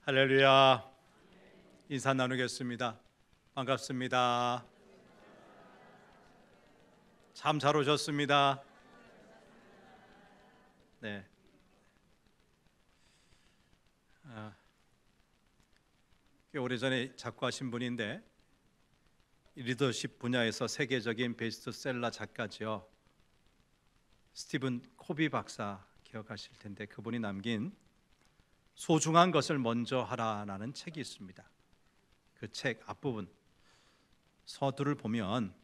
할렐루야. 인사 나누겠습니다. 반갑습니다. 참 잘 오셨습니다. 네. 꽤 오래전에 작고하신 분인데 리더십 분야에서 세계적인 베스트셀러 작가죠. 스티븐 코비 박사 기억하실 텐데 그분이 남긴 소중한 것을 먼저 하라라는 책이 있습니다. 그 책 앞부분 서두를 보면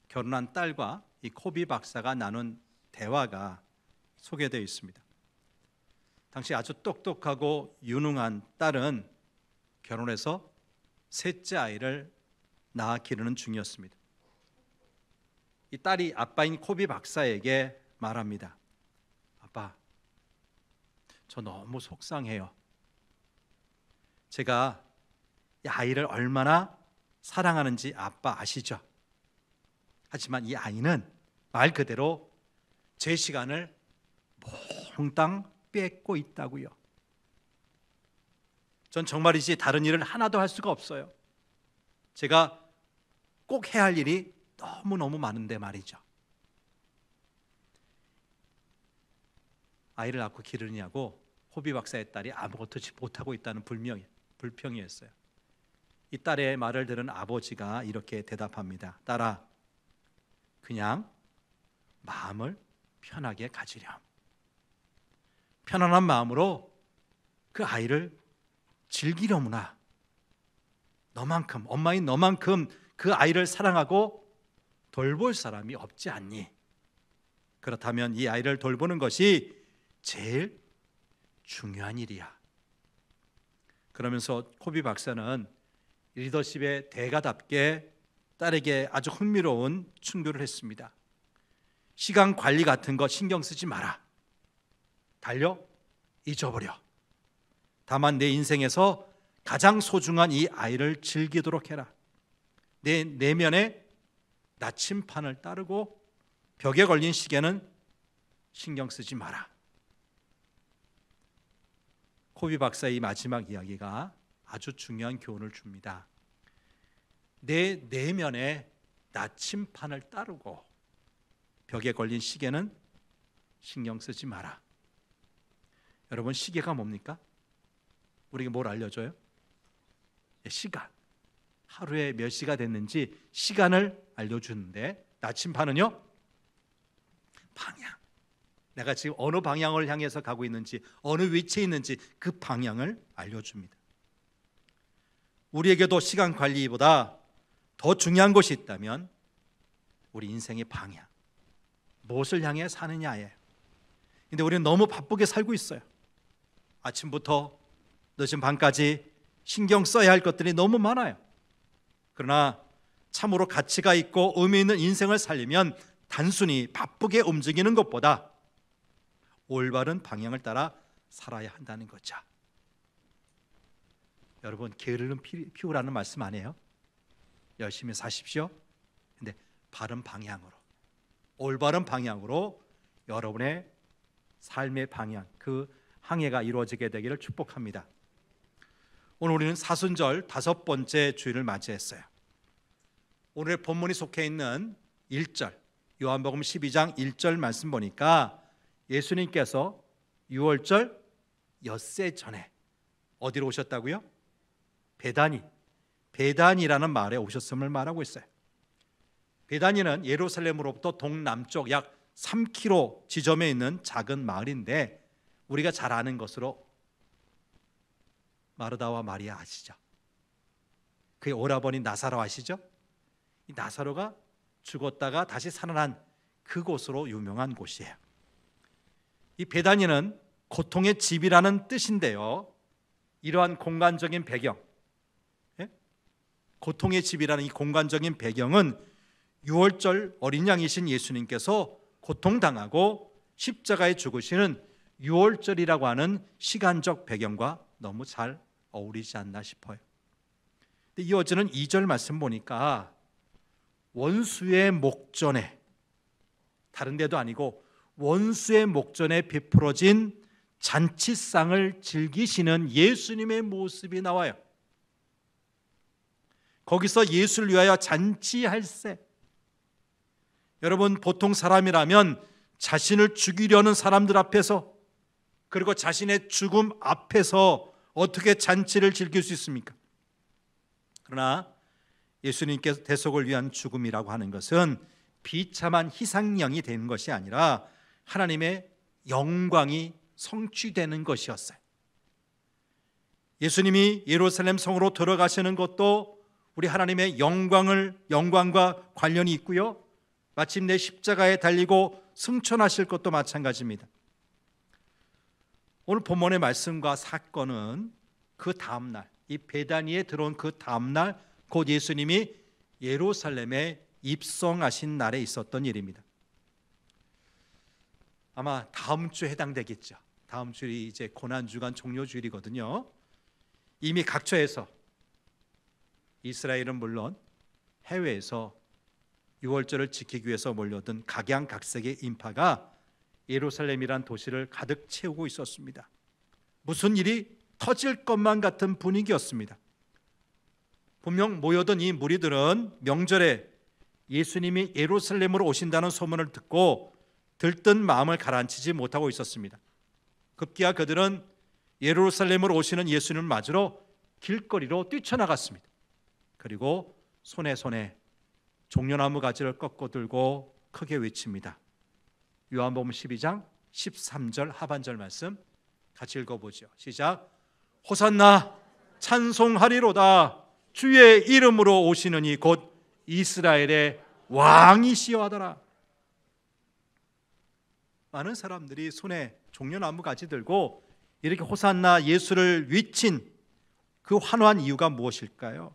결혼한 딸과 이 코비 박사가 나눈 대화가 소개되어 있습니다. 당시 아주 똑똑하고 유능한 딸은 결혼해서 셋째 아이를 낳아 기르는 중이었습니다. 이 딸이 아빠인 코비 박사에게 말합니다. 아빠, 저 너무 속상해요. 제가 이 아이를 얼마나 사랑하는지 아빠 아시죠? 하지만 이 아이는 말 그대로 제 시간을 몽땅 뺏고 있다고요. 전 정말이지 다른 일을 하나도 할 수가 없어요. 제가 꼭 해야 할 일이 너무너무 많은데 말이죠. 아이를 낳고 기르느냐고 호비 박사의 딸이 아무것도 못하고 있다는 불평이었어요. 이 딸의 말을 들은 아버지가 이렇게 대답합니다. 딸아, 그냥 마음을 편하게 가지렴. 편안한 마음으로 그 아이를 즐기려무나. 너만큼, 엄마인 너만큼 그 아이를 사랑하고 돌볼 사람이 없지 않니? 그렇다면 이 아이를 돌보는 것이 제일 중요한 일이야. 그러면서 코비 박사는 리더십의 대가답게 딸에게 아주 흥미로운 충고를 했습니다. 시간 관리 같은 거 신경 쓰지 마라. 달려 잊어버려. 다만 내 인생에서 가장 소중한 이 아이를 즐기도록 해라. 내 내면의 나침판을 따르고 벽에 걸린 시계는 신경 쓰지 마라. 코비 박사의 마지막 이야기가 아주 중요한 교훈을 줍니다. 내 내면의 나침판을 따르고 벽에 걸린 시계는 신경 쓰지 마라. 여러분, 시계가 뭡니까? 우리에게 뭘 알려줘요? 시간. 하루에 몇 시가 됐는지 시간을 알려주는데, 나침판은요? 방향. 내가 지금 어느 방향을 향해서 가고 있는지, 어느 위치에 있는지 그 방향을 알려줍니다. 우리에게도 시간 관리보다 더 중요한 것이 있다면 우리 인생의 방향, 무엇을 향해 사느냐예요. 근데 우리는 너무 바쁘게 살고 있어요. 아침부터 늦은 밤까지 신경 써야 할 것들이 너무 많아요. 그러나 참으로 가치가 있고 의미 있는 인생을 살려면 단순히 바쁘게 움직이는 것보다 올바른 방향을 따라 살아야 한다는 거죠. 여러분, 게으름은 피우라는 말씀 아니에요? 열심히 사십시오. 근데 바른 방향으로, 올바른 방향으로 여러분의 삶의 방향, 그 항해가 이루어지게 되기를 축복합니다. 오늘 우리는 사순절 5번째 주일을 맞이했어요. 오늘의 본문이 속해 있는 1절, 요한복음 12장 1절 말씀 보니까 예수님께서 6월절 엿새 전에 어디로 오셨다고요? 베다니라는 마을에 오셨음을 말하고 있어요. 베다니는 예루살렘으로부터 동남쪽 약 3km 지점에 있는 작은 마을인데, 우리가 잘 아는 것으로 마르다와 마리아 아시죠? 그의 오라버니 나사로 아시죠? 이 나사로가 죽었다가 다시 살아난 그곳으로 유명한 곳이에요. 이 베다니는 고통의 집이라는 뜻인데요, 이러한 공간적인 배경, 고통의 집이라는 이 공간적인 배경은 6월절 어린 양이신 예수님께서 고통당하고 십자가에 죽으시는 6월절이라고 하는 시간적 배경과 너무 잘 어울리지 않나 싶어요. 근데 이어지는 2절 말씀 보니까 원수의 목전에, 다른 데도 아니고 원수의 목전에 베풀어진 잔치상을 즐기시는 예수님의 모습이 나와요. 거기서 예수를 위하여 잔치할세. 여러분, 보통 사람이라면 자신을 죽이려는 사람들 앞에서, 그리고 자신의 죽음 앞에서 어떻게 잔치를 즐길 수 있습니까? 그러나 예수님께서 대속을 위한 죽음이라고 하는 것은 비참한 희생양이 되는 것이 아니라 하나님의 영광이 성취되는 것이었어요. 예수님이 예루살렘 성으로 들어가시는 것도 우리 하나님의 영광과 관련이 있고요, 마침내 십자가에 달리고 승천하실 것도 마찬가지입니다. 오늘 본문의 말씀과 사건은 그 다음날, 이 베다니에 들어온 그 다음날, 곧 예수님이 예루살렘에 입성하신 날에 있었던 일입니다. 아마 다음 주에 해당되겠죠. 다음 주일이 이제 고난주간 종료주일이거든요. 이미 각처에서, 이스라엘은 물론 해외에서 유월절을 지키기 위해서 몰려든 각양각색의 인파가 예루살렘이란 도시를 가득 채우고 있었습니다. 무슨 일이 터질 것만 같은 분위기였습니다. 분명 모여든 이 무리들은 명절에 예수님이 예루살렘으로 오신다는 소문을 듣고 들뜬 마음을 가라앉히지 못하고 있었습니다. 급기야 그들은 예루살렘으로 오시는 예수님을 맞으러 길거리로 뛰쳐나갔습니다. 그리고 손에 종려나무 가지를 꺾어 들고 크게 외칩니다. 요한복음 12장 13절 하반절 말씀 같이 읽어보죠. 시작. 호산나, 찬송하리로다. 주의 이름으로 오시는 이 곧 이스라엘의 왕이시여 하더라. 많은 사람들이 손에 종려나무 가지 들고 이렇게 호산나 예수를 외친 그 환호한 이유가 무엇일까요?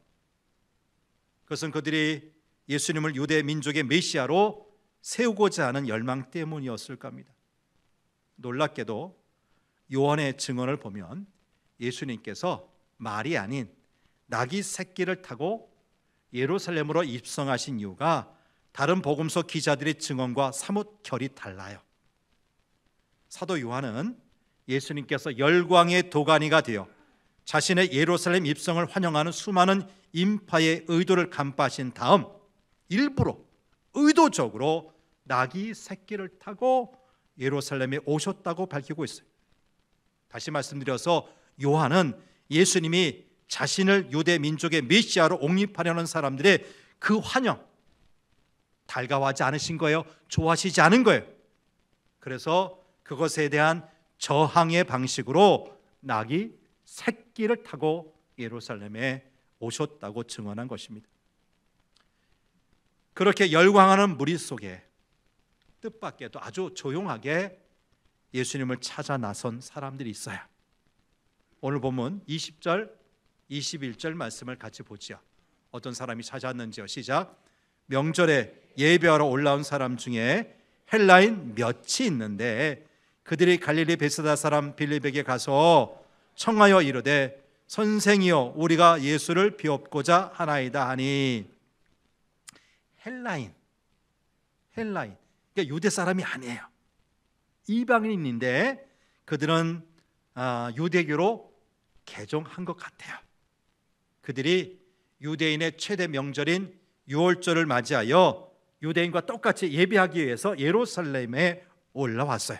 그것은 그들이 예수님을 유대 민족의 메시아로 세우고자 하는 열망 때문이었을 겁니다. 놀랍게도 요한의 증언을 보면 예수님께서 말이 아닌 나귀 새끼를 타고 예루살렘으로 입성하신 이유가 다른 복음서 기자들의 증언과 사뭇 결이 달라요. 사도 요한은 예수님께서 열광의 도가니가 되어 자신의 예루살렘 입성을 환영하는 수많은 인파의 의도를 간파하신 다음 일부러 의도적으로 나귀 새끼를 타고 예루살렘에 오셨다고 밝히고 있어요. 다시 말씀드려서 요한은 예수님이 자신을 유대 민족의 메시아로 옹립하려는 사람들의 그 환영 달가워하지 않으신 거예요. 좋아하시지 않은 거예요. 그래서 그것에 대한 저항의 방식으로 나귀 새끼를 타고 예루살렘에 오셨다고 증언한 것입니다. 그렇게 열광하는 무리 속에 뜻밖에도 아주 조용하게 예수님을 찾아 나선 사람들이 있어요. 오늘 보면 20절, 21절 말씀을 같이 보죠. 어떤 사람이 찾아왔는지요. 시작. 명절에 예배하러 올라온 사람 중에 헬라인 몇이 있는데 그들이 갈릴리 베세다 사람 빌립에게 가서 청하여 이르되 선생이여 우리가 예수를 비옵고자 하나이다 하니. 헬라인 그러니까 유대 사람이 아니에요. 이방인인데 그들은 유대교로 개종한 것 같아요. 그들이 유대인의 최대 명절인 유월절을 맞이하여 유대인과 똑같이 예배하기 위해서 예루살렘에 올라왔어요.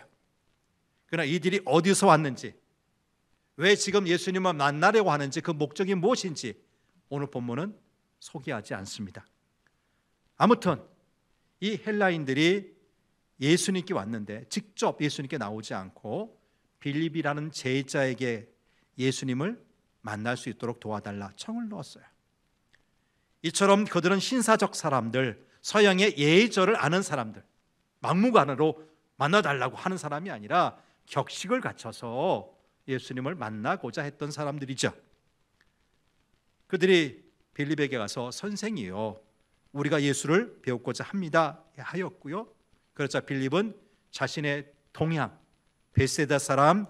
그러나 이들이 어디서 왔는지, 왜 지금 예수님을 만나려고 하는지, 그 목적이 무엇인지 오늘 본문은 소개하지 않습니다. 아무튼 이 헬라인들이 예수님께 왔는데 직접 예수님께 나오지 않고 빌립이라는 제자에게 예수님을 만날 수 있도록 도와달라 청을 넣었어요. 이처럼 그들은 신사적 사람들, 서양의 예절을 아는 사람들, 막무가내로 만나달라고 하는 사람이 아니라 격식을 갖춰서 예수님을 만나고자 했던 사람들이죠. 그들이 빌립에게 가서 선생이요 우리가 예수를 배우고자 합니다 하였고요. 그러자 빌립은 자신의 동양 베세다 사람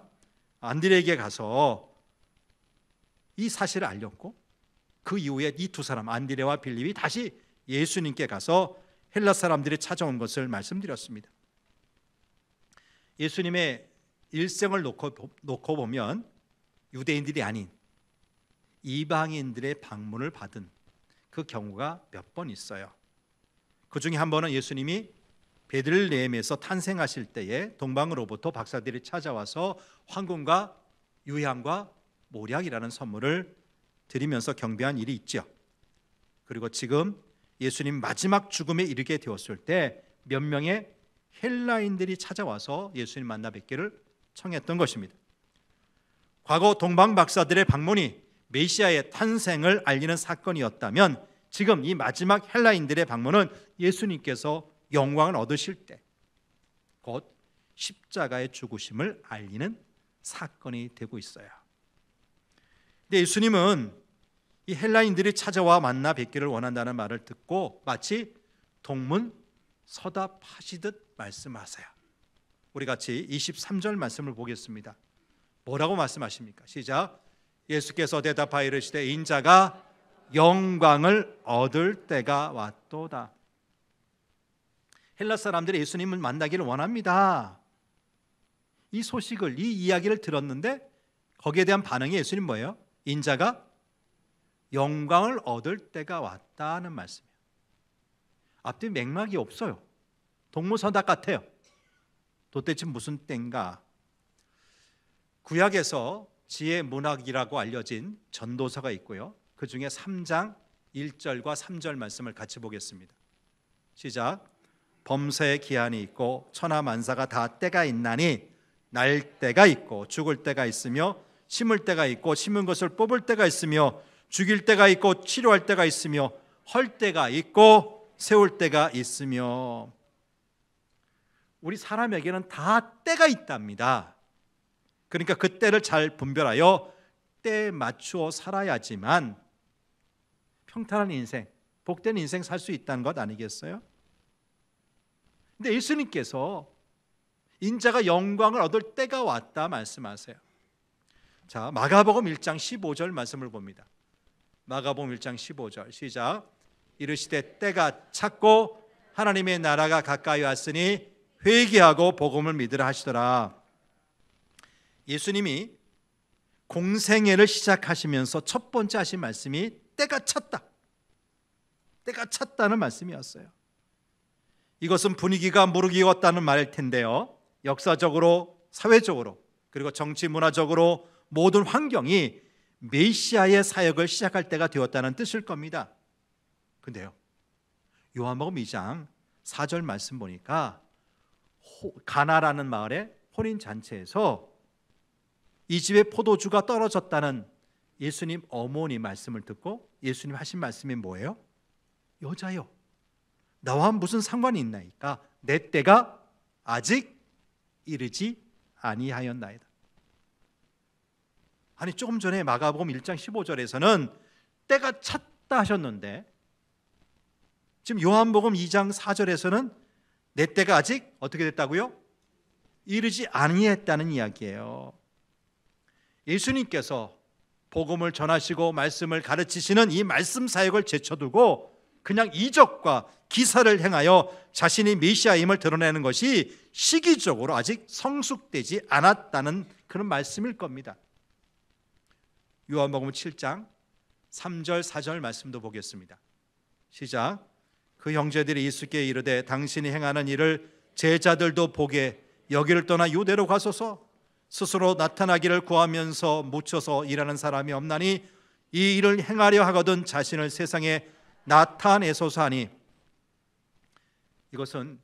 안드레에게 가서 이 사실을 알렸고, 그 이후에 이 두 사람 안드레와 빌립이 다시 예수님께 가서 헬라 사람들이 찾아온 것을 말씀드렸습니다. 예수님의 일생을 놓고 보면 유대인들이 아닌 이방인들의 방문을 받은 그 경우가 몇 번 있어요. 그 중에 한 번은 예수님이 베들레헴에서 탄생하실 때에 동방으로부터 박사들이 찾아와서 황금과 유향과 모략이라는 선물을 드리면서 경배한 일이 있죠. 그리고 지금 예수님 마지막 죽음에 이르게 되었을 때 몇 명의 헬라인들이 찾아와서 예수님 만나 뵙기를 청했던 것입니다. 과거 동방 박사들의 방문이 메시아의 탄생을 알리는 사건이었다면 지금 이 마지막 헬라인들의 방문은 예수님께서 영광을 얻으실 때 곧 십자가의 죽으심을 알리는 사건이 되고 있어요. 근데 예수님은 이 헬라인들이 찾아와 만나 뵙기를 원한다는 말을 듣고 마치 동문서답하시듯 말씀하세요. 우리 같이 23절 말씀을 보겠습니다. 뭐라고 말씀하십니까? 시작. 예수께서 대답하여 이르시되 인자가 영광을 얻을 때가 왔도다. 헬라 사람들이 예수님을 만나기를 원합니다. 이 소식을, 이 이야기를 들었는데 거기에 대한 반응이 예수님 뭐예요? 인자가 영광을 얻을 때가 왔다는 말씀이에요. 앞뒤 맥락이 없어요. 동문서답 같아요. 도대체 무슨 때인가? 구약에서 지혜 문학이라고 알려진 전도서가 있고요. 그 중에 3장 1절과 3절 말씀을 같이 보겠습니다. 시작. 범사의 기한이 있고 천하 만사가 다 때가 있나니 날 때가 있고 죽을 때가 있으며 심을 때가 있고 심은 것을 뽑을 때가 있으며 죽일 때가 있고 치료할 때가 있으며 헐 때가 있고 세울 때가 있으며. 우리 사람에게는 다 때가 있답니다. 그러니까 그 때를 잘 분별하여 때에 맞추어 살아야지만 평탄한 인생, 복된 인생 살 수 있다는 것 아니겠어요? 근데 예수님께서 인자가 영광을 얻을 때가 왔다 말씀하세요. 자, 마가복음 1장 15절 말씀을 봅니다. 마가복음 1장 15절 시작. 이르시되 때가 찼고 하나님의 나라가 가까이 왔으니 회개하고 복음을 믿으라 하시더라. 예수님이 공생애를 시작하시면서 첫 번째 하신 말씀이 때가 찼다, 때가 찼다는 말씀이었어요. 이것은 분위기가 무르익었다는 말일 텐데요, 역사적으로, 사회적으로, 그리고 정치 문화적으로 모든 환경이 메시아의 사역을 시작할 때가 되었다는 뜻일 겁니다. 근데요, 요한복음 2장 4절 말씀 보니까 가나라는 마을의 혼인잔치에서 이 집에 포도주가 떨어졌다는 예수님 어머니 말씀을 듣고 예수님 하신 말씀이 뭐예요? 여자여, 나와 무슨 상관이 있나이까? 내 때가 아직 이르지 아니하였나이다. 아니, 조금 전에 마가복음 1장 15절에서는 때가 찼다 하셨는데 지금 요한복음 2장 4절에서는 내 때가 아직 어떻게 됐다고요? 이르지 아니했다는 이야기예요. 예수님께서 복음을 전하시고 말씀을 가르치시는 이 말씀 사역을 제쳐두고 그냥 이적과 기사를 행하여 자신이 메시아임을 드러내는 것이 시기적으로 아직 성숙되지 않았다는 그런 말씀일 겁니다. 요한복음 7장 3절 4절 말씀도 보겠습니다. 시작. 그 형제들이 예수께 이르되 당신이 행하는 일을 제자들도 보게 여기를 떠나 유대로 가소서. 스스로 나타나기를 구하면서 묻혀서 일하는 사람이 없나니 이 일을 행하려 하거든 자신을 세상에 나타내소서 하니. 이것은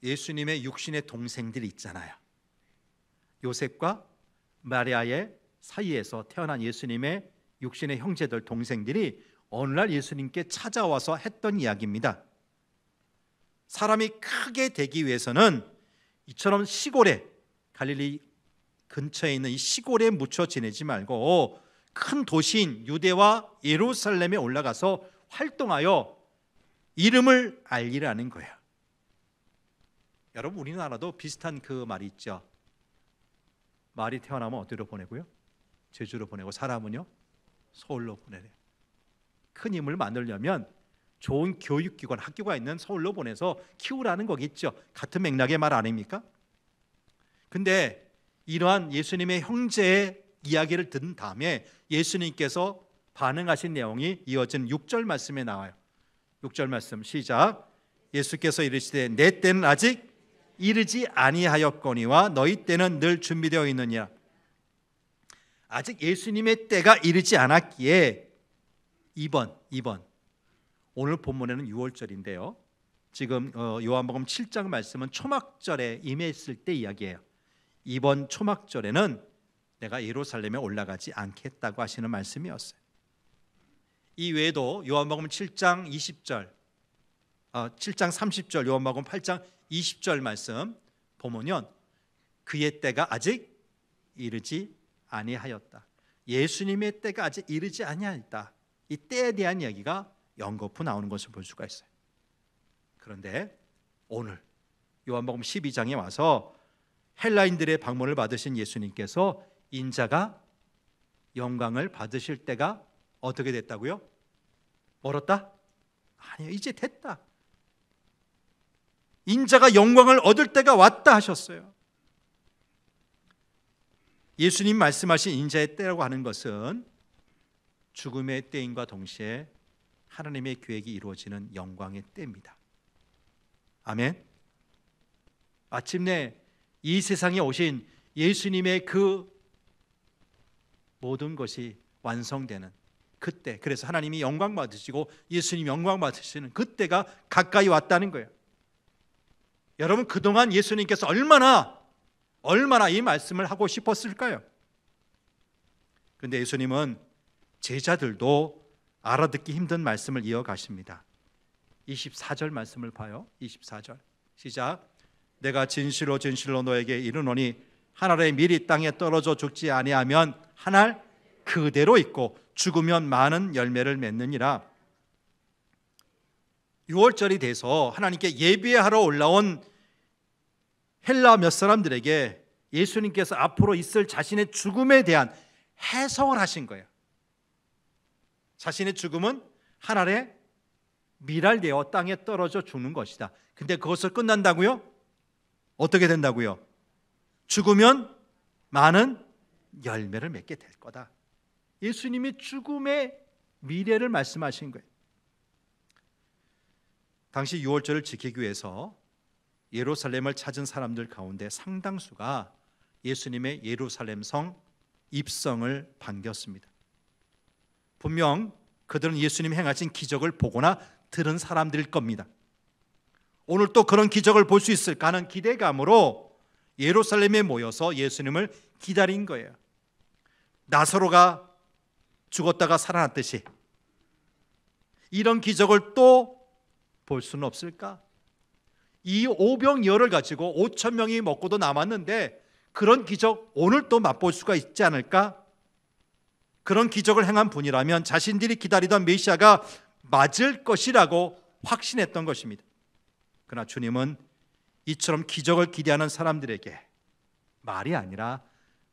예수님의 육신의 동생들이 있잖아요. 요셉과 마리아의 사이에서 태어난 예수님의 육신의 형제들, 동생들이 어느 날 예수님께 찾아와서 했던 이야기입니다. 사람이 크게 되기 위해서는 이처럼 시골에, 갈릴리 근처에 있는 이 시골에 묻혀 지내지 말고 큰 도시인 유대와 예루살렘에 올라가서 활동하여 이름을 알리라는 거예요. 여러분, 우리나라도 비슷한 그 말이 있죠. 말이 태어나면 어디로 보내고요? 제주로 보내고 사람은요? 서울로 보내래요. 큰 힘을 만들려면 좋은 교육기관, 학교가 있는 서울로 보내서 키우라는 거겠죠. 같은 맥락의 말 아닙니까? 근데 이러한 예수님의 형제의 이야기를 듣는 다음에 예수님께서 반응하신 내용이 이어진 6절 말씀에 나와요. 6절 말씀 시작. 예수께서 이르시되 내 때는 아직 이르지 아니하였거니와 너희 때는 늘 준비되어 있느니라. 아직 예수님의 때가 이르지 않았기에 2번 오늘 본문에는 6월절인데요. 지금 요한복음 7장 말씀은 초막절에 임했을 때 이야기예요. 이번 초막절에는 내가 예루살렘에 올라가지 않겠다고 하시는 말씀이었어요. 이 외에도 요한복음 7장 20절, 7장 30절, 요한복음 8장 20절 말씀 보면요, 그의 때가 아직 이르지 아니하였다. 예수님의 때가 아직 이르지 아니하였다. 이 때에 대한 이야기가 연거푸 나오는 것을 볼 수가 있어요. 그런데 오늘 요한복음 12장에 와서 헬라인들의 방문을 받으신 예수님께서 인자가 영광을 받으실 때가 어떻게 됐다고요? 멀었다? 아니요, 이제 됐다. 인자가 영광을 얻을 때가 왔다 하셨어요. 예수님 말씀하신 인자의 때라고 하는 것은 죽음의 때임과 동시에 하나님의 계획이 이루어지는 영광의 때입니다. 아멘. 마침내 이 세상에 오신 예수님의 그 모든 것이 완성되는 그때, 그래서 하나님이 영광 받으시고 예수님 영광 받으시는 그때가 가까이 왔다는 거예요. 여러분, 그동안 예수님께서 얼마나 이 말씀을 하고 싶었을까요? 그런데 예수님은 제자들도 알아듣기 힘든 말씀을 이어가십니다. 24절 말씀을 봐요. 24절 시작. 내가 진실로 진실로 너에게 이르노니 한 알의 밀이 땅에 떨어져 죽지 아니하면 한 알 그대로 있고 죽으면 많은 열매를 맺느니라. 6월절이 돼서 하나님께 예배하러 올라온 헬라 몇 사람들에게 예수님께서 앞으로 있을 자신의 죽음에 대한 해석을 하신 거예요. 자신의 죽음은 한 알의 밀알되어 땅에 떨어져 죽는 것이다. 근데 그것을 끝난다고요? 어떻게 된다고요? 죽으면 많은 열매를 맺게 될 거다. 예수님이 죽음의 미래를 말씀하신 거예요. 당시 6월절을 지키기 위해서 예루살렘을 찾은 사람들 가운데 상당수가 예수님의 예루살렘 성 입성을 반겼습니다. 분명 그들은 예수님이 행하신 기적을 보거나 들은 사람들일 겁니다. 오늘 또 그런 기적을 볼 수 있을까 하는 기대감으로 예루살렘에 모여서 예수님을 기다린 거예요. 나사로가 죽었다가 살아났듯이 이런 기적을 또 볼 수는 없을까? 이 오병이어를 가지고 5천 명이 먹고도 남았는데 그런 기적 오늘 또 맛볼 수가 있지 않을까? 그런 기적을 행한 분이라면 자신들이 기다리던 메시아가 맞을 것이라고 확신했던 것입니다. 그러나 주님은 이처럼 기적을 기대하는 사람들에게 말이 아니라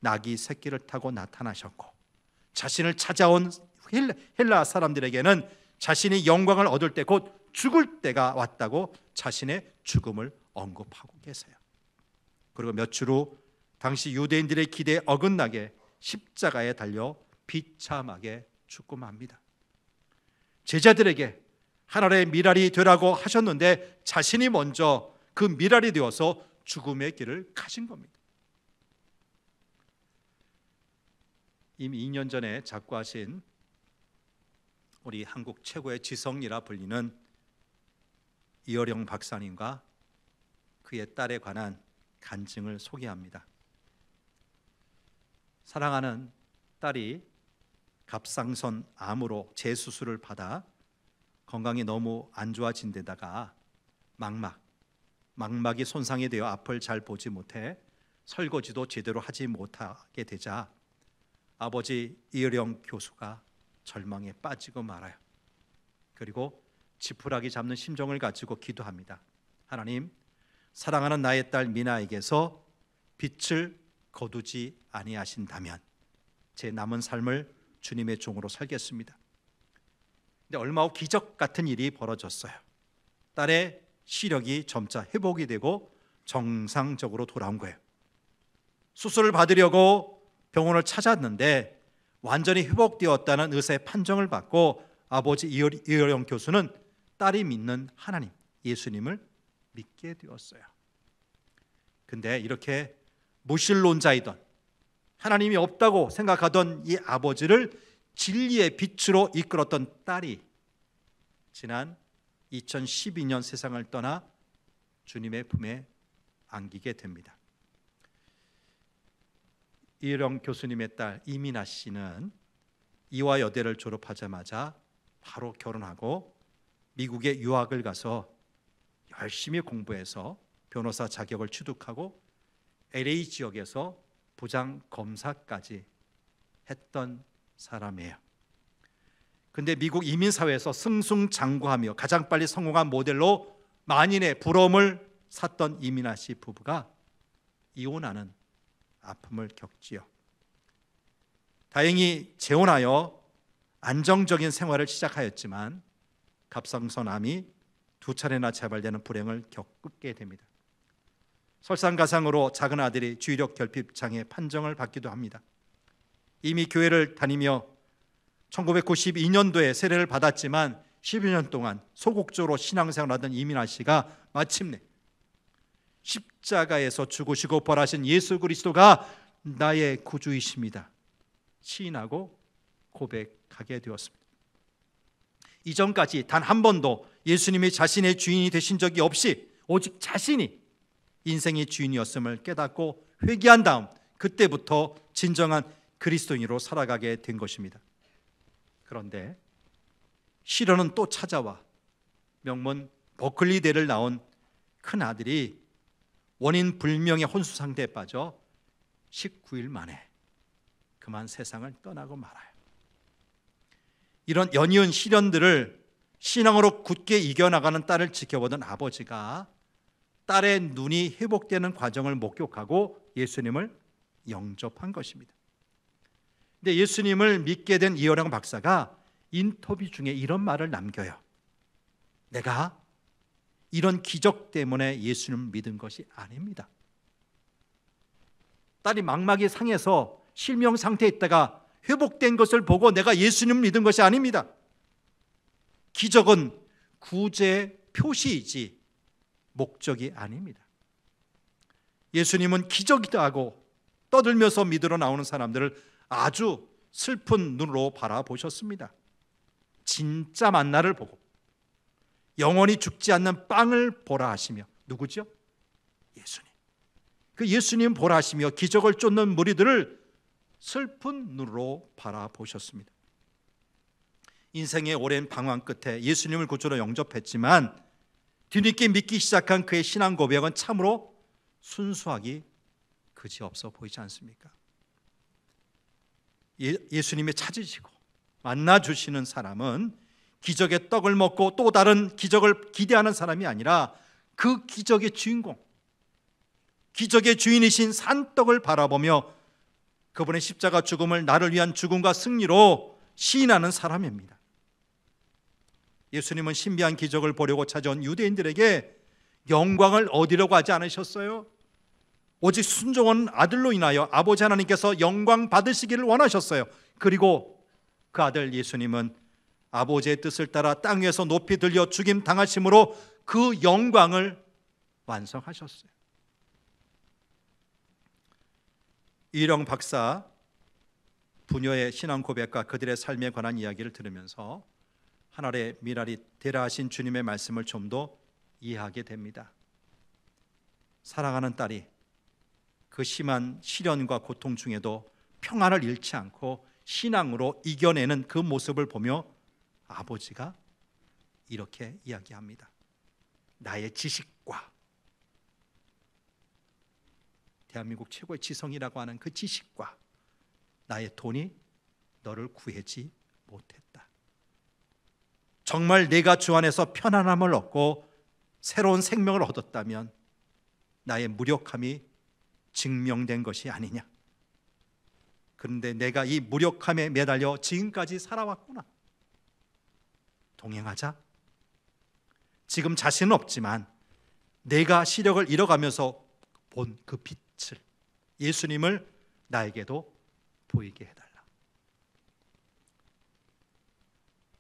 낙이 새끼를 타고 나타나셨고, 자신을 찾아온 헬라 사람들에게는 자신이 영광을 얻을 때, 곧 죽을 때가 왔다고 자신의 죽음을 언급하고 계세요. 그리고 몇 주 후 당시 유대인들의 기대에 어긋나게 십자가에 달려 비참하게 죽고 맙니다. 제자들에게 하늘의 미랄이 되라고 하셨는데 자신이 먼저 그 미랄이 되어서 죽음의 길을 가신 겁니다. 이미 2년 전에 작고하신 우리 한국 최고의 지성이라 불리는 이어령 박사님과 그의 딸에 관한 간증을 소개합니다. 사랑하는 딸이 갑상선 암으로 재수술을 받아 건강이 너무 안 좋아진 데다가 망막이 손상이 되어 앞을 잘 보지 못해 설거지도 제대로 하지 못하게 되자 아버지 이어령 교수가 절망에 빠지고 말아요. 그리고 지푸라기 잡는 심정을 가지고 기도합니다. 하나님, 사랑하는 나의 딸 미나에게서 빛을 거두지 아니하신다면 제 남은 삶을 주님의 종으로 살겠습니다. 근데 얼마 후 기적 같은 일이 벌어졌어요. 딸의 시력이 점차 회복이 되고 정상적으로 돌아온 거예요. 수술을 받으려고 병원을 찾았는데 완전히 회복되었다는 의사의 판정을 받고 아버지 이어령 교수는 딸이 믿는 하나님, 예수님을 믿게 되었어요. 근데 이렇게 무신론자이던 하나님이 없다고 생각하던 이 아버지를 진리의 빛으로 이끌었던 딸이 지난 2012년 세상을 떠나 주님의 품에 안기게 됩니다. 이어령 교수님의 딸 이민아 씨는 이화여대를 졸업하자마자 바로 결혼하고 미국에 유학을 가서 열심히 공부해서 변호사 자격을 취득하고 LA 지역에서 부장 검사까지 했던 사람이에요. 근데 미국 이민사회에서 승승장구하며 가장 빨리 성공한 모델로 만인의 부러움을 샀던 이민아 씨 부부가 이혼하는 아픔을 겪지요. 다행히 재혼하여 안정적인 생활을 시작하였지만 갑상선암이 2차례나 재발되는 불행을 겪게 됩니다. 설상가상으로 작은 아들이 주의력 결핍 장애 판정을 받기도 합니다. 이미 교회를 다니며 1992년도에 세례를 받았지만 12년 동안 소극적으로 신앙생활하던 이민아 씨가 마침내 십자가에서 죽으시고 벌하신 예수 그리스도가 나의 구주이십니다 시인하고 고백하게 되었습니다. 이전까지 단 한 번도 예수님이 자신의 주인이 되신 적이 없이 오직 자신이 인생의 주인이었음을 깨닫고 회개한 다음 그때부터 진정한 그리스도인으로 살아가게 된 것입니다. 그런데 시련은 또 찾아와 명문 버클리대를 나온 큰 아들이 원인 불명의 혼수 상태에 빠져 19일 만에 그만 세상을 떠나고 말아요. 이런 연이은 시련들을 신앙으로 굳게 이겨나가는 딸을 지켜보던 아버지가 딸의 눈이 회복되는 과정을 목격하고 예수님을 영접한 것입니다. 근데 예수님을 믿게 된 이어령 박사가 인터뷰 중에 이런 말을 남겨요. 내가 이런 기적 때문에 예수님을 믿은 것이 아닙니다. 딸이 망막이 상해서 실명 상태에 있다가 회복된 것을 보고 내가 예수님을 믿은 것이 아닙니다. 기적은 구제의 표시이지 목적이 아닙니다. 예수님은 기적이다 하고 떠들면서 믿으러 나오는 사람들을 아주 슬픈 눈으로 바라보셨습니다. 진짜 만나를 보고 영원히 죽지 않는 빵을 보라 하시며, 누구죠? 예수님. 그 예수님 보라 하시며 기적을 쫓는 무리들을 슬픈 눈으로 바라보셨습니다. 인생의 오랜 방황 끝에 예수님을 구주로 영접했지만 뒤늦게 믿기 시작한 그의 신앙 고백은 참으로 순수하기 그지없어 보이지 않습니까? 예수님이 찾으시고 만나주시는 사람은 기적의 떡을 먹고 또 다른 기적을 기대하는 사람이 아니라 그 기적의 주인공, 기적의 주인이신 산떡을 바라보며 그분의 십자가 죽음을 나를 위한 죽음과 승리로 시인하는 사람입니다. 예수님은 신비한 기적을 보려고 찾아온 유대인들에게 영광을 얻으려고 하지 않으셨어요. 오직 순종한 아들로 인하여 아버지 하나님께서 영광 받으시기를 원하셨어요. 그리고 그 아들 예수님은 아버지의 뜻을 따라 땅 위에서 높이 들려 죽임 당하심으로 그 영광을 완성하셨어요. 이령 박사 부녀의 신앙 고백과 그들의 삶에 관한 이야기를 들으면서 하늘의 미랄이 되라 하신 주님의 말씀을 좀 더 이해하게 됩니다. 사랑하는 딸이 그 심한 시련과 고통 중에도 평안을 잃지 않고 신앙으로 이겨내는 그 모습을 보며 아버지가 이렇게 이야기합니다. 나의 지식과, 대한민국 최고의 지성이라고 하는 그 지식과 나의 돈이 너를 구하지 못했다. 정말 내가 주 안에서 편안함을 얻고 새로운 생명을 얻었다면 나의 무력함이 증명된 것이 아니냐. 그런데 내가 이 무력함에 매달려 지금까지 살아왔구나. 동행하자. 지금 자신은 없지만 내가 시력을 잃어가면서 본 그 빛을 예수님을 나에게도 보이게 해달라.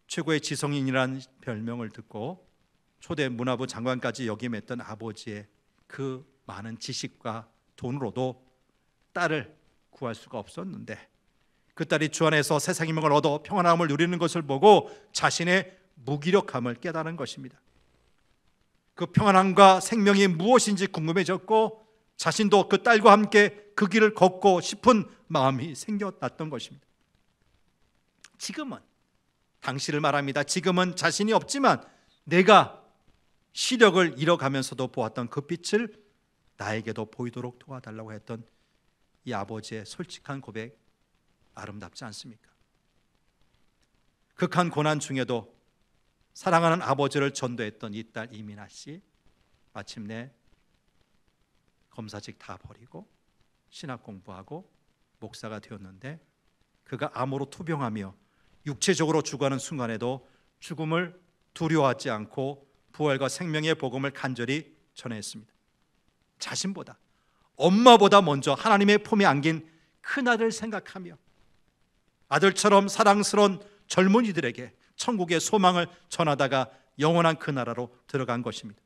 최고의 지성인이란 별명을 듣고 초대 문화부 장관까지 역임했던 아버지의 그 많은 지식과 돈으로도 딸을 구할 수가 없었는데, 그 딸이 주 안에서 새 생명을 얻어 평안함을 누리는 것을 보고 자신의 무기력함을 깨달은 것입니다. 그 평안함과 생명이 무엇인지 궁금해졌고 자신도 그 딸과 함께 그 길을 걷고 싶은 마음이 생겨났던 것입니다. 지금은, 당시를 말합니다, 지금은 자신이 없지만 내가 시력을 잃어가면서도 보았던 그 빛을 나에게도 보이도록 도와달라고 했던 이 아버지의 솔직한 고백, 아름답지 않습니까? 극한 고난 중에도 사랑하는 아버지를 전도했던 이 딸 이민아 씨, 마침내 검사직 다 버리고 신학 공부하고 목사가 되었는데, 그가 암으로 투병하며 육체적으로 죽어가는 순간에도 죽음을 두려워하지 않고 부활과 생명의 복음을 간절히 전했습니다. 자신보다, 엄마보다 먼저 하나님의 품에 안긴 큰아들 생각하며 아들처럼 사랑스러운 젊은이들에게 천국의 소망을 전하다가 영원한 그 나라로 들어간 것입니다.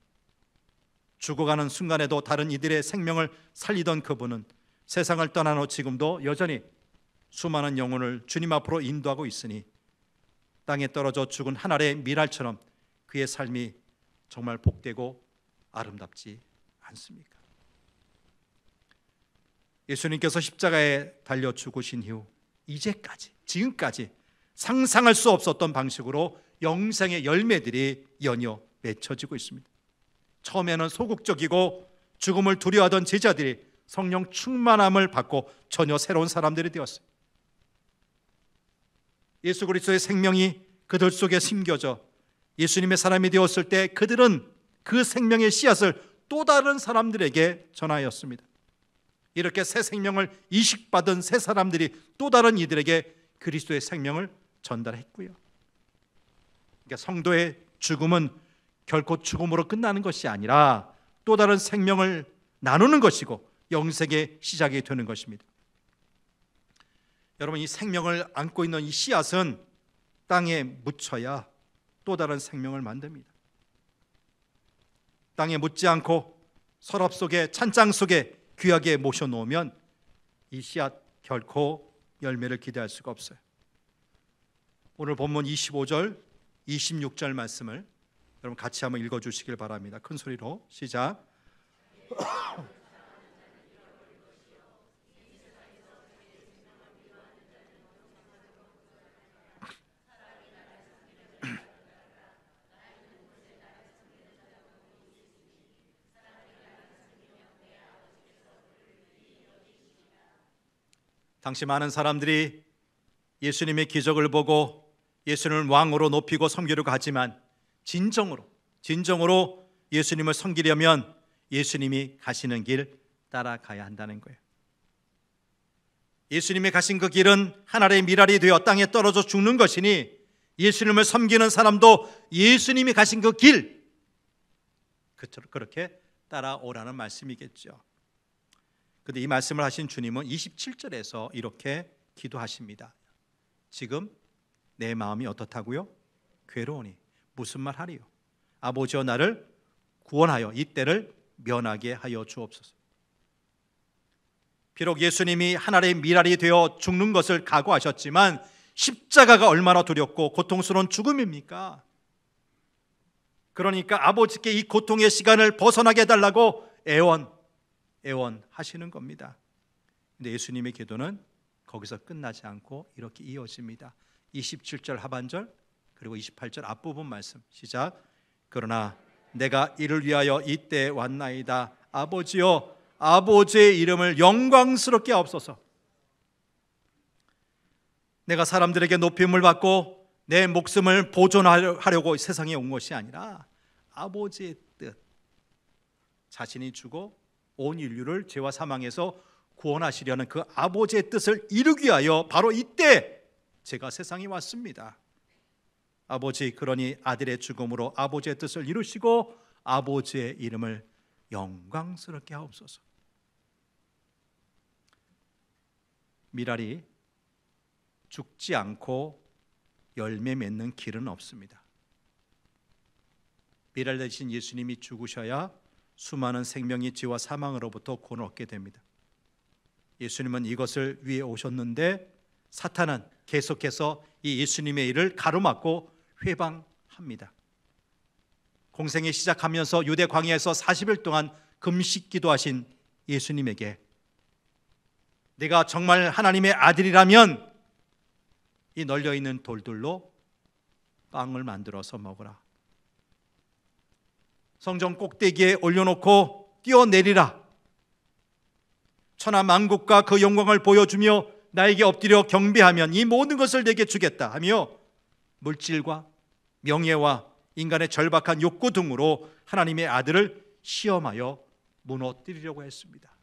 죽어가는 순간에도 다른 이들의 생명을 살리던 그분은 세상을 떠난 후 지금도 여전히 수많은 영혼을 주님 앞으로 인도하고 있으니 땅에 떨어져 죽은 한 알의 밀알처럼 그의 삶이 정말 복되고 아름답지 않습니까? 예수님께서 십자가에 달려 죽으신 이후 이제까지, 지금까지 상상할 수 없었던 방식으로 영생의 열매들이 연이어 맺혀지고 있습니다. 처음에는 소극적이고 죽음을 두려워하던 제자들이 성령 충만함을 받고 전혀 새로운 사람들이 되었어요. 예수 그리스도의 생명이 그들 속에 심겨져 예수님의 사람이 되었을 때 그들은 그 생명의 씨앗을 또 다른 사람들에게 전하였습니다. 이렇게 새 생명을 이식받은 새 사람들이 또 다른 이들에게 그리스도의 생명을 전달했고요. 그러니까 성도의 죽음은 결코 죽음으로 끝나는 것이 아니라 또 다른 생명을 나누는 것이고 영생의 시작이 되는 것입니다. 여러분, 이 생명을 안고 있는 이 씨앗은 땅에 묻혀야 또 다른 생명을 만듭니다. 땅에 묻지 않고 서랍 속에, 찬장 속에 귀하게 모셔놓으면 이 씨앗 결코 열매를 기대할 수가 없어요. 오늘 본문 25절, 26절 말씀을 여러분 같이 한번 읽어주시길 바랍니다. 큰 소리로 시작. 당시 많은 사람들이 예수님의 기적을 보고 예수님을 왕으로 높이고 섬기려고 하지만 진정으로 예수님을 섬기려면 예수님이 가시는 길 따라가야 한다는 거예요. 예수님이 가신 그 길은 하늘의 밀알이 되어 땅에 떨어져 죽는 것이니 예수님을 섬기는 사람도 예수님이 가신 그 길, 그렇게 따라오라는 말씀이겠죠. 그런데 이 말씀을 하신 주님은 27절에서 이렇게 기도하십니다. 지금 내 마음이 어떻다고요? 괴로우니 무슨 말 하리요? 아버지여 나를 구원하여 이 때를 면하게 하여 주옵소서. 비록 예수님이 하늘의 밀알이 되어 죽는 것을 각오하셨지만 십자가가 얼마나 두렵고 고통스러운 죽음입니까? 그러니까 아버지께 이 고통의 시간을 벗어나게 해달라고 애원하시는 겁니다. 근데 예수님의 기도는 거기서 끝나지 않고 이렇게 이어집니다. 27절 하반절 그리고 28절 앞부분 말씀 시작. 그러나 내가 이를 위하여 이때 왔나이다. 아버지여 아버지의 이름을 영광스럽게 하옵소서. 내가 사람들에게 높임을 받고 내 목숨을 보존하려고 세상에 온 것이 아니라 아버지의 뜻, 자신이 주고 온 인류를 죄와 사망에서 구원하시려는 그 아버지의 뜻을 이루기 위하여 바로 이때 제가 세상에 왔습니다. 아버지, 그러니 아들의 죽음으로 아버지의 뜻을 이루시고 아버지의 이름을 영광스럽게 하옵소서. 미랄이 죽지 않고 열매 맺는 길은 없습니다. 미랄 대신 예수님이 죽으셔야 수많은 생명이 죄와 사망으로부터 구원을 얻게 됩니다. 예수님은 이것을 위해 오셨는데 사탄은 계속해서 이 예수님의 일을 가로막고 회방합니다. 공생에 시작하면서 유대 광야에서 40일 동안 금식 기도하신 예수님에게 내가 정말 하나님의 아들이라면 이 널려있는 돌들로 빵을 만들어서 먹으라. 성전 꼭대기에 올려놓고 뛰어내리라. 천하 만국과 그 영광을 보여주며 나에게 엎드려 경배하면 이 모든 것을 내게 주겠다 하며 물질과 명예와 인간의 절박한 욕구 등으로 하나님의 아들을 시험하여 무너뜨리려고 했습니다.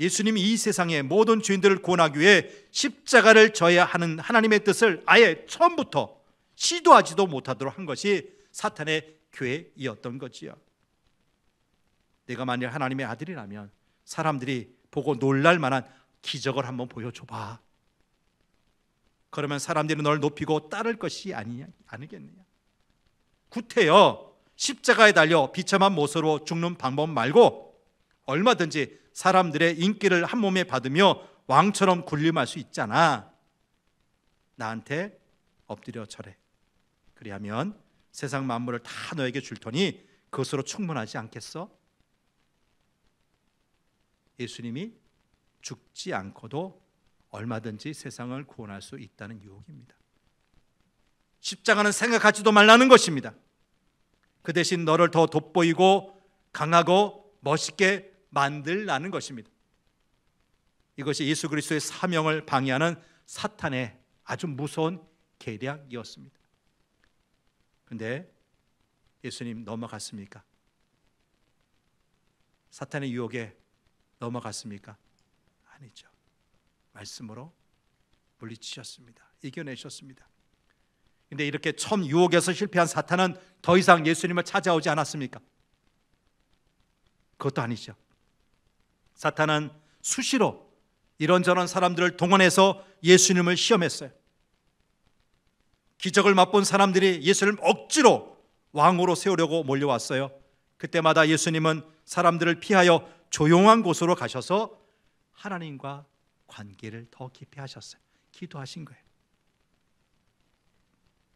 예수님이 이 세상의 모든 죄인들을 구원하기 위해 십자가를 져야 하는 하나님의 뜻을 아예 처음부터 시도하지도 못하도록 한 것이 사탄의 계획이었던 거지요. 내가 만일 하나님의 아들이라면 사람들이 보고 놀랄 만한 기적을 한번 보여줘봐. 그러면 사람들이 널 높이고 따를 것이 아니겠느냐. 구태여 십자가에 달려 비참한 모습으로 죽는 방법 말고 얼마든지 사람들의 인기를 한 몸에 받으며 왕처럼 군림할 수 있잖아. 나한테 엎드려 절해. 그리하면 세상 만물을 다 너에게 줄 테니 그것으로 충분하지 않겠어? 예수님이 죽지 않고도 얼마든지 세상을 구원할 수 있다는 유혹입니다. 십자가는 생각하지도 말라는 것입니다. 그 대신 너를 더 돋보이고 강하고 멋있게 만들라는 것입니다. 이것이 예수 그리스도의 사명을 방해하는 사탄의 아주 무서운 계략이었습니다. 그런데 예수님 넘어갔습니까? 사탄의 유혹에 넘어갔습니까? 아니죠. 말씀으로 물리치셨습니다. 이겨내셨습니다. 그런데 이렇게 처음 유혹에서 실패한 사탄은 더 이상 예수님을 찾아오지 않았습니까? 그것도 아니죠. 사탄은 수시로 이런저런 사람들을 동원해서 예수님을 시험했어요. 기적을 맛본 사람들이 예수님을 억지로 왕으로 세우려고 몰려왔어요. 그때마다 예수님은 사람들을 피하여 조용한 곳으로 가셔서 하나님과 관계를 더 깊이 하셨어요. 기도하신 거예요.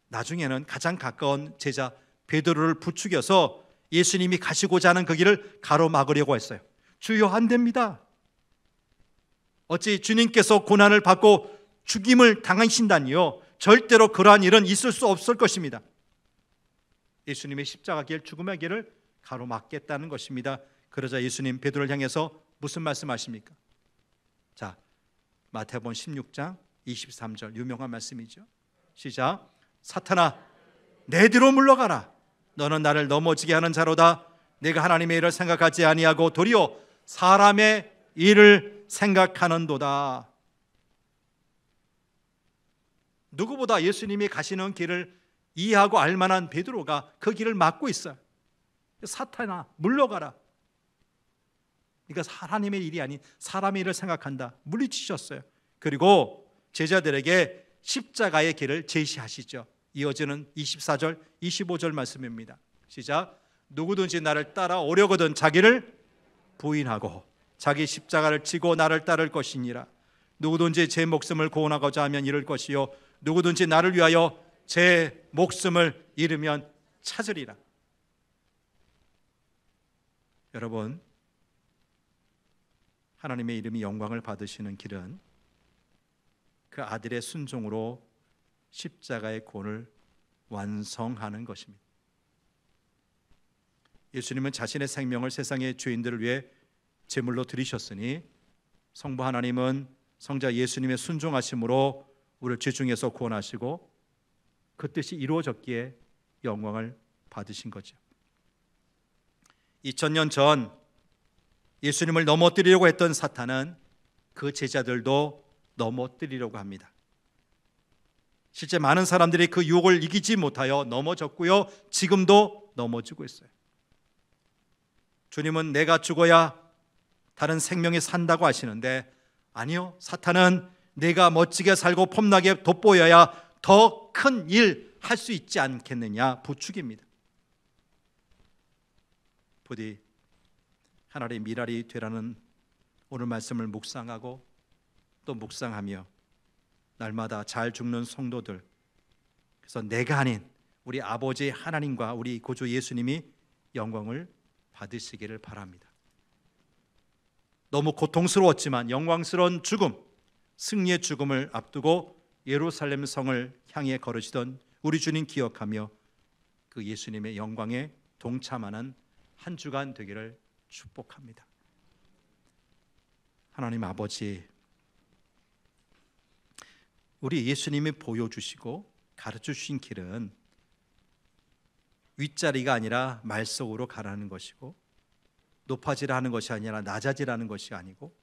나중에는 가장 가까운 제자 베드로를 부추겨서 예수님이 가시고자 하는 그 길을 가로막으려고 했어요. 주여, 안 됩니다. 어찌 주님께서 고난을 받고 죽임을 당하신다니요? 절대로 그러한 일은 있을 수 없을 것입니다. 예수님의 십자가 길, 죽음의 길을 가로막겠다는 것입니다. 그러자 예수님 베드로를 향해서 무슨 말씀하십니까? 자, 마태복음 16장 23절 유명한 말씀이죠. 시작. 사탄아, 내 뒤로 물러가라. 너는 나를 넘어지게 하는 자로다. 내가 하나님의 일을 생각하지 아니하고 도리어 사람의 일을 생각하는도다. 누구보다 예수님이 가시는 길을 이해하고 알만한 베드로가 그 길을 막고 있어요. 사탄아, 물러가라. 그러니까 하나님의 일이 아닌 사람의 일을 생각한다. 물리치셨어요. 그리고 제자들에게 십자가의 길을 제시하시죠. 이어지는 24절, 25절 말씀입니다. 시작. 누구든지 나를 따라오려거든 자기를 부인하고 자기 십자가를 지고 나를 따를 것이니라. 누구든지 제 목숨을 구원하고자 하면 잃을 것이요 누구든지 나를 위하여 제 목숨을 잃으면 찾으리라. 여러분, 하나님의 이름이 영광을 받으시는 길은 그 아들의 순종으로 십자가의 구원을 완성하는 것입니다. 예수님은 자신의 생명을 세상의 죄인들을 위해 제물로 드리셨으니 성부 하나님은 성자 예수님의 순종하심으로 우리를 죄 중에서 구원하시고 그 뜻이 이루어졌기에 영광을 받으신 거죠. 2000년 전 예수님을 넘어뜨리려고 했던 사탄은 그 제자들도 넘어뜨리려고 합니다. 실제 많은 사람들이 그 유혹을 이기지 못하여 넘어졌고요, 지금도 넘어지고 있어요. 주님은 내가 죽어야 다른 생명이 산다고 하시는데 아니요, 사탄은 내가 멋지게 살고 폼나게 돋보여야 더 큰 일 할 수 있지 않겠느냐 부추깁니다. 부디 하나님의 미랄이 되라는 오늘 말씀을 묵상하고 또 묵상하며 날마다 잘 죽는 성도들, 그래서 내가 아닌 우리 아버지 하나님과 우리 구주 예수님이 영광을 받으시기를 바랍니다. 너무 고통스러웠지만 영광스러운 죽음, 승리의 죽음을 앞두고 예루살렘 성을 향해 걸으시던 우리 주님 기억하며 그 예수님의 영광에 동참하는 한 주간 되기를 축복합니다. 하나님 아버지, 우리 예수님이 보여주시고 가르쳐주신 길은 윗자리가 아니라 말속으로 가라는 것이고, 높아지라 하는 것이 아니라 낮아지라는 것이 아니고,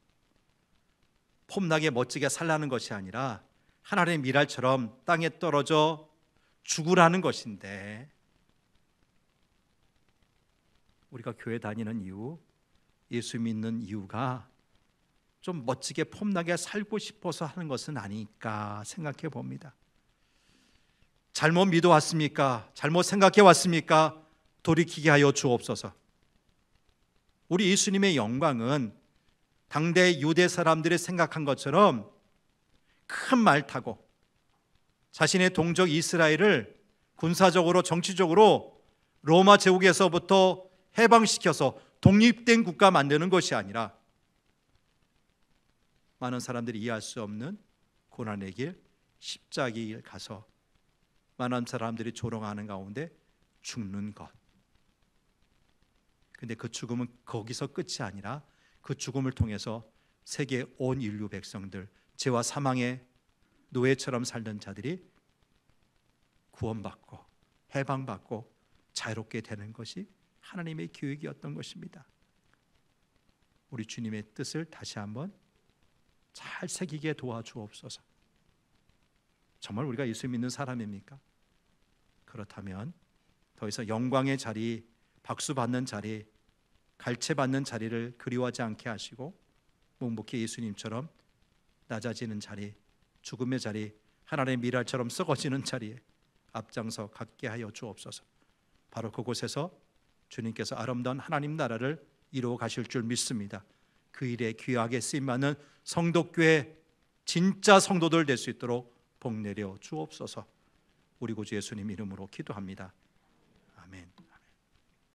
폼나게 멋지게 살라는 것이 아니라 하나님의 미랄처럼 땅에 떨어져 죽으라는 것인데, 우리가 교회 다니는 이유, 예수 믿는 이유가 좀 멋지게 폼나게 살고 싶어서 하는 것은 아닐까 생각해 봅니다. 잘못 믿어왔습니까? 잘못 생각해 왔습니까? 돌이키게 하여 주옵소서. 우리 예수님의 영광은 당대 유대 사람들이 생각한 것처럼 큰 말 타고 자신의 동족 이스라엘을 군사적으로 정치적으로 로마 제국에서부터 해방시켜서 독립된 국가 만드는 것이 아니라 많은 사람들이 이해할 수 없는 고난의 길, 십자가의 길 가서 많은 사람들이 조롱하는 가운데 죽는 것. 근데 그 죽음은 거기서 끝이 아니라 그 죽음을 통해서 세계 온 인류 백성들, 죄와 사망의 노예처럼 살던 자들이 구원받고 해방받고 자유롭게 되는 것이 하나님의 계획이었던 것입니다. 우리 주님의 뜻을 다시 한번 잘 새기게 도와주옵소서. 정말 우리가 예수 믿는 사람입니까? 그렇다면 더 이상 영광의 자리, 박수 받는 자리, 갈채 받는 자리를 그리워하지 않게 하시고 묵묵히 예수님처럼 낮아지는 자리, 죽음의 자리, 하나님의 미랄처럼 썩어지는 자리에 앞장서 갖게 하여 주옵소서. 바로 그곳에서 주님께서 아름다운 하나님 나라를 이루어 가실 줄 믿습니다. 그 일에 귀하게 쓰임받는 성도교회 진짜 성도들 될 수 있도록 복 내려 주옵소서. 우리 구주 예수님 이름으로 기도합니다. 아멘.